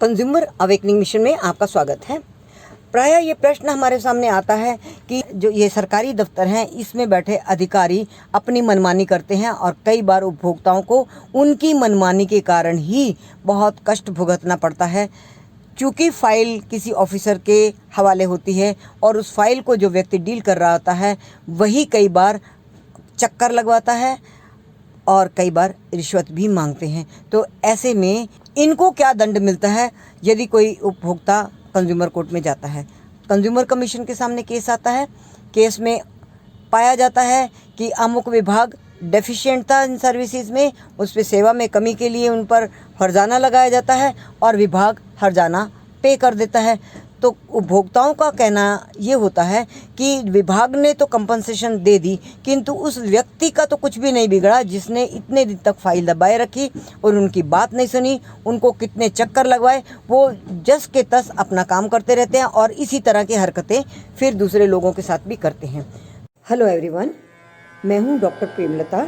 Consumer awakening mission में आपका स्वागत है। प्रायः ये प्रश्न हमारे सामने आता है कि जो ये सरकारी दफ्तर हैं इसमें बैठे अधिकारी अपनी मनमानी करते हैं और कई बार उपभोक्ताओं को उनकी मनमानी के कारण ही बहुत कष्ट भुगतना पड़ता है। चूँकि फ़ाइल किसी ऑफिसर के हवाले होती है और उस फाइल को जो व्यक्ति डील कर रहा होता है वही कई बार चक्कर लगवाता है और कई बार रिश्वत भी मांगते हैं। तो ऐसे में इनको क्या दंड मिलता है यदि कोई उपभोक्ता कंज्यूमर कोर्ट में जाता है? कंज्यूमर कमीशन के सामने केस आता है। केस में पाया जाता है कि अमुक विभाग डेफिशिएंट था इन सर्विसेज में, उस पर सेवा में कमी के लिए उन पर हर्जाना लगाया जाता है और विभाग हर्जाना पे कर देता है। तो उपभोक्ताओं का कहना ये होता है कि विभाग ने तो कंपनसेशन दे दी, किंतु उस व्यक्ति का तो कुछ भी नहीं बिगड़ा जिसने इतने दिन तक फाइल दबाए रखी और उनकी बात नहीं सुनी, उनको कितने चक्कर लगवाए, वो जस के तस अपना काम करते रहते हैं और इसी तरह की हरकतें फिर दूसरे लोगों के साथ भी करते हैं। हेलो एवरीवन, मैं हूँ डॉक्टर प्रेमलता,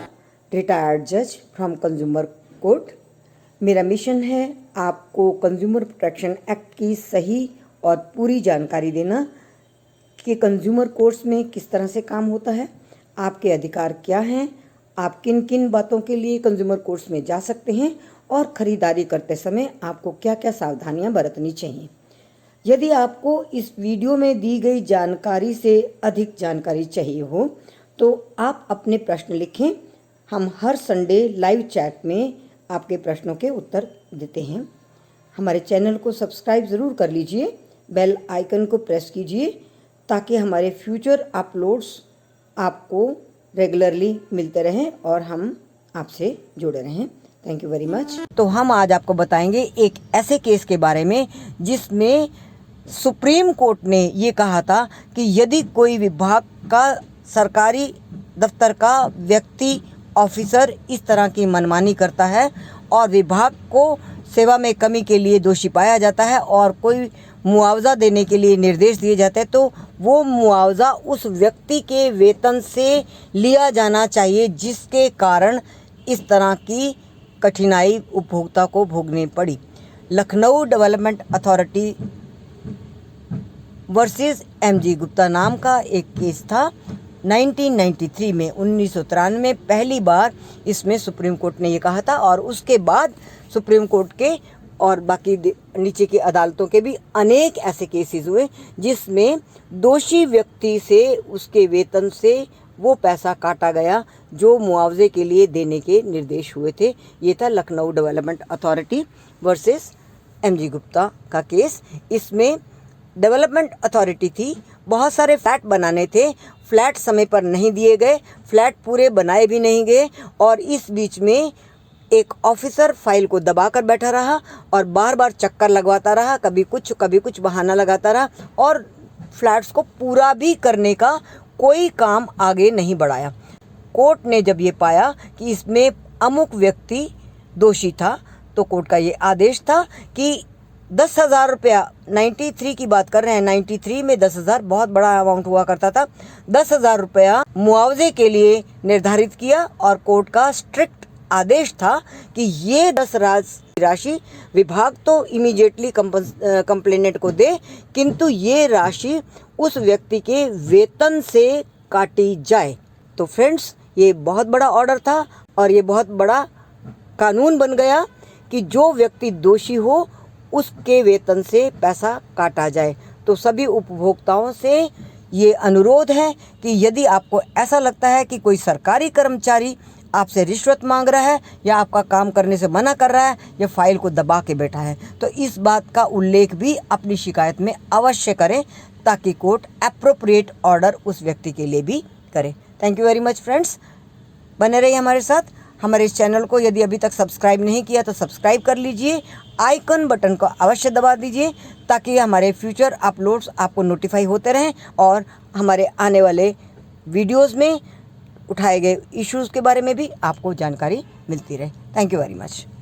रिटायर्ड जज फ्रॉम कंज्यूमर कोर्ट। मेरा मिशन है आपको कंज्यूमर प्रोटेक्शन एक्ट की सही और पूरी जानकारी देना कि कंज्यूमर कोर्ट्स में किस तरह से काम होता है, आपके अधिकार क्या हैं, आप किन किन बातों के लिए कंज्यूमर कोर्ट्स में जा सकते हैं और ख़रीदारी करते समय आपको क्या क्या सावधानियां बरतनी चाहिए। यदि आपको इस वीडियो में दी गई जानकारी से अधिक जानकारी चाहिए हो तो आप अपने प्रश्न लिखें। हम हर संडे लाइव चैट में आपके प्रश्नों के उत्तर देते हैं। हमारे चैनल को सब्सक्राइब ज़रूर कर लीजिए, बेल आइकन को प्रेस कीजिए ताकि हमारे फ्यूचर अपलोड्स आपको रेगुलरली मिलते रहें और हम आपसे जुड़े रहें। Thank you very much. तो हम आज आपको बताएंगे एक ऐसे केस के बारे में जिसमें सुप्रीम कोर्ट ने ये कहा था कि यदि कोई विभाग का सरकारी दफ्तर का व्यक्ति ऑफिसर इस तरह की मनमानी करता है और विभाग को सेवा में कमी के लिए दोषी पाया जाता है और कोई मुआवजा देने के लिए निर्देश दिए जाते हैं तो वो मुआवजा उस व्यक्ति के वेतन से लिया जाना चाहिए जिसके कारण इस तरह की कठिनाई उपभोक्ता को भोगनी पड़ी। Lucknow development authority versus MG Gupta नाम का एक केस था 1993 में, 1993 में पहली बार इसमें सुप्रीम कोर्ट ने ये कहा था और उसके बाद सुप्रीम कोर्ट के और बाकी नीचे की अदालतों के भी अनेक ऐसे केसेस हुए जिसमें दोषी व्यक्ति से उसके वेतन से वो पैसा काटा गया जो मुआवजे के लिए देने के निर्देश हुए थे। ये था Lucknow development authority versus MG Gupta का केस। इसमें डेवलपमेंट अथॉरिटी थी, बहुत सारे फ्लैट बनाने थे, फ्लैट समय पर नहीं दिए गए, फ्लैट पूरे बनाए भी नहीं गए और इस बीच में एक ऑफिसर फाइल को दबाकर बैठा रहा और बार बार चक्कर लगवाता रहा, कभी कुछ बहाना लगाता रहा और फ्लैट्स को पूरा भी करने का कोई काम आगे नहीं बढ़ाया। कोर्ट ने जब ये पाया कि इसमें अमुक व्यक्ति दोषी था तो कोर्ट का ये आदेश था कि 10,000 रुपया, 93 की बात कर रहे हैं, 93 में 10,000 बहुत बड़ा अमाउंट हुआ करता था, 10,000 रुपया मुआवजे के लिए निर्धारित किया और कोर्ट का स्ट्रिक्ट आदेश था कि ये 10 राशि विभाग तो इमीडिएटली कंप्लेनेंट को दे, किंतु ये राशि उस व्यक्ति के वेतन से काटी जाए। तो फ्रेंड्स, ये बहुत बड़ा ऑर्डर था और ये बहुत बड़ा कानून बन गया कि जो व्यक्ति दोषी हो उसके वेतन से पैसा काटा जाए। तो सभी उपभोक्ताओं से ये अनुरोध है कि यदि आपको ऐसा लगता है कि कोई सरकारी कर्मचारी आपसे रिश्वत मांग रहा है या आपका काम करने से मना कर रहा है या फाइल को दबा के बैठा है तो इस बात का उल्लेख भी अपनी शिकायत में अवश्य करें ताकि कोर्ट एप्रोप्रिएट ऑर्डर उस व्यक्ति के लिए भी करे। Thank you very much friends, बने रहिए हमारे साथ। हमारे इस चैनल को यदि अभी तक सब्सक्राइब नहीं किया तो सब्सक्राइब कर लीजिए, आइकन बटन को अवश्य दबा दीजिए ताकि हमारे फ्यूचर अपलोड्स आपको नोटिफाई होते रहें और हमारे आने वाले वीडियोस में उठाए गए इश्यूज़ के बारे में भी आपको जानकारी मिलती रहे। Thank you very much.